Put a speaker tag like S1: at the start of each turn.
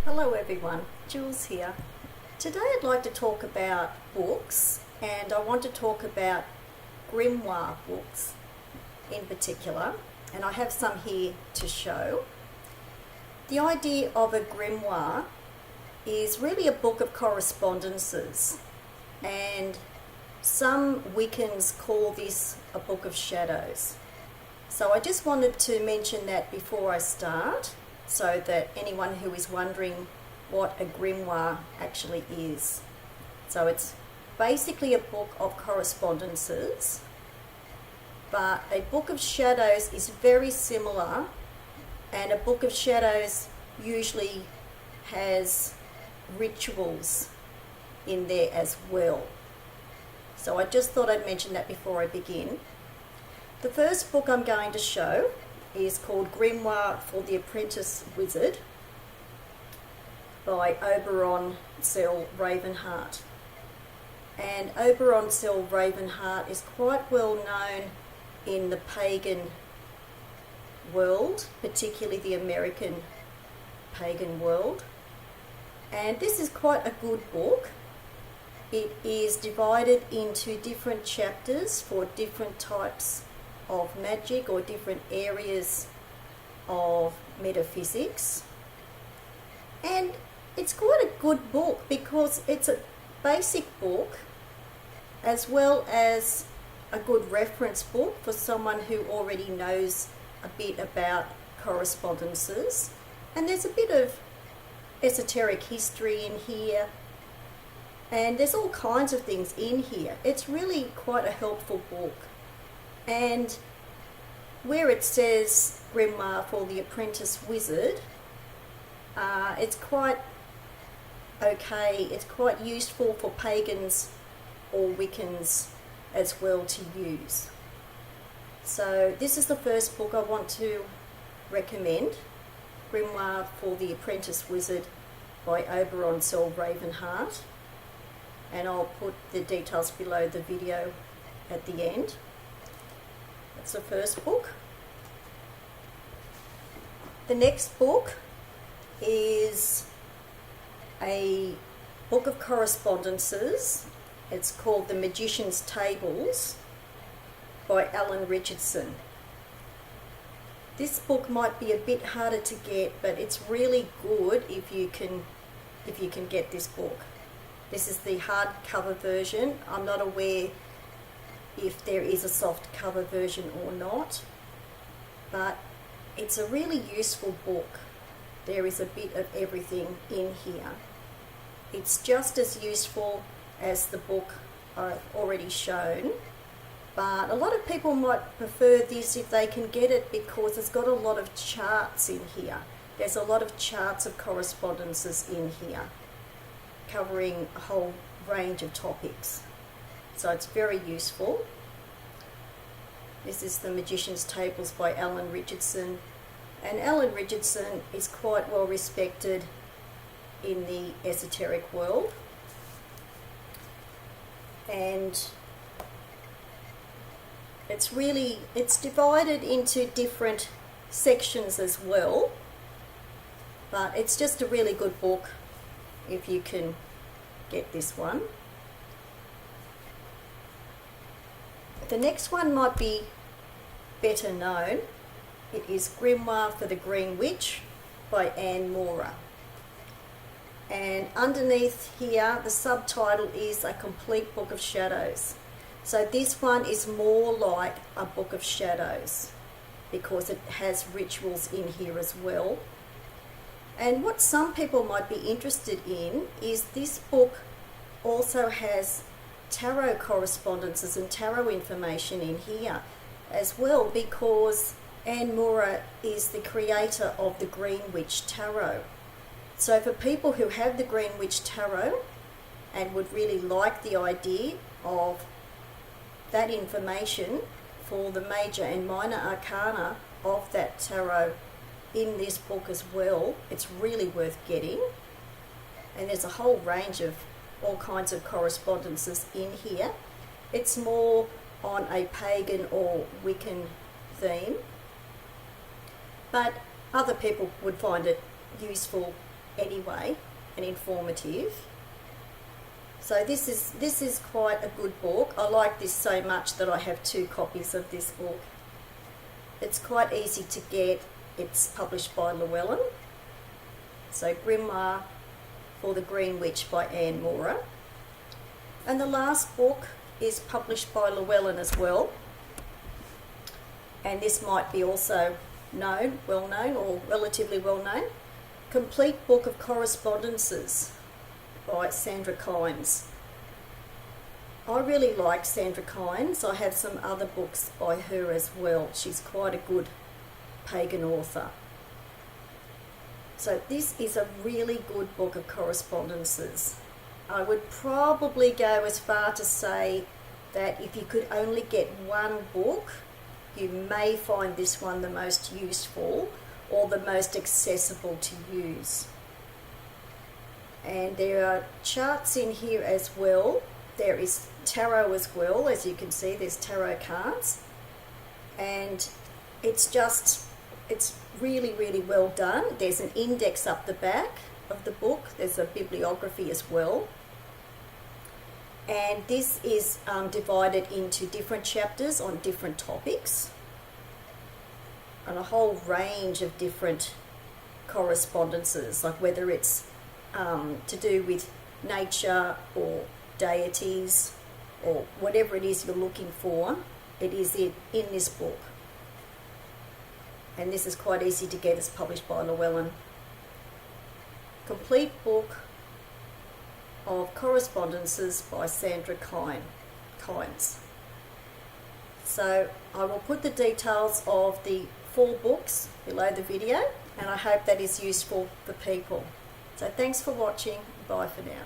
S1: Hello everyone, Jules here. Today I'd like to talk about books, and I want to talk about grimoire books in particular, and I have some here to show. The idea of a grimoire is really a book of correspondences, and some Wiccans call this a book of shadows. So I just wanted to mention that before I start, so that anyone who is wondering what a grimoire actually is. So it's basically a book of correspondences, but a book of shadows is very similar, and a book of shadows usually has rituals in there as well. So I just thought I'd mention that before I begin. The first book I'm going to show is called Grimoire for the Apprentice Wizard by Oberon Zell-Ravenheart. And Oberon Zell-Ravenheart is quite well known in the pagan world, particularly the American pagan world. And this is quite a good book. It is divided into different chapters for different types of magic or different areas of metaphysics, and it's quite a good book because it's a basic book as well as a good reference book for someone who already knows a bit about correspondences, and there's a bit of esoteric history in here, and there's all kinds of things in here. It's really quite a helpful book. And where it says Grimoire for the Apprentice Wizard, it's quite okay. It's quite useful for pagans or Wiccans as well to use. So this is the first book I want to recommend, Grimoire for the Apprentice Wizard by Oberon Zell-Ravenheart. And I'll put the details below the video at the end. That's the first book. The next book is a book of correspondences. It's called The Magician's Tables by Richardson. This book might be a bit harder to get, but it's really good if you can get this book. This is the hardcover version. I'm not aware if there is a soft cover version or not, but it's a really useful book. There is a bit of everything in here. It's just as useful as the book I've already shown, but a lot of people might prefer this if they can get it because it's got a lot of charts in here. There's a lot of charts of correspondences in here covering a whole range of topics. So it's very useful. This is The Magician's Tables by Richardson. And Richardson is quite well respected in the esoteric world. And it's divided into different sections as well. But it's just a really good book if you can get this one. The next one might be better known. It is Grimoire for the Green Witch by Moura. And underneath here, the subtitle is A Complete Book of Shadows. So this one is more like a book of shadows because it has rituals in here as well. And what some people might be interested in is this book also has tarot correspondences and tarot information in here as well, because Moura is the creator of the Green Witch Tarot. So for people who have the Green Witch Tarot and would really like the idea of that information for the major and minor arcana of that tarot in this book as well, it's really worth getting. And there's a whole range of all kinds of correspondences in here. It's more on a pagan or Wiccan theme, but other people would find it useful anyway and informative. So this is quite a good book. I like this so much that I have 2 copies of this book. It's quite easy to get. It's published by Llewellyn. So Grimoire for the Green Witch by Moura. And the last book is published by Llewellyn as well. And this might be also known, well known, or relatively well known. Complete Book of Correspondences by Sandra Kynes. I really like Sandra Kynes. I have some other books by her as well. She's quite a good pagan author. So this is a really good book of correspondences. I would probably go as far to say that if you could only get one book, you may find this one the most useful or the most accessible to use. And there are charts in here as well. There is tarot as well, as you can see, there's tarot cards. And it's really, really well done. There's an index up the back of the book. There's a bibliography as well. And this is divided into different chapters on different topics and a whole range of different correspondences, like whether it's to do with nature or deities or whatever it is you're looking for, it is in this book. And this is quite easy to get. It's published by Llewellyn. Complete Book of Correspondences by Sandra Kynes. So I will put the details of the 4 books below the video, and I hope that is useful for people. So thanks for watching. Bye for now.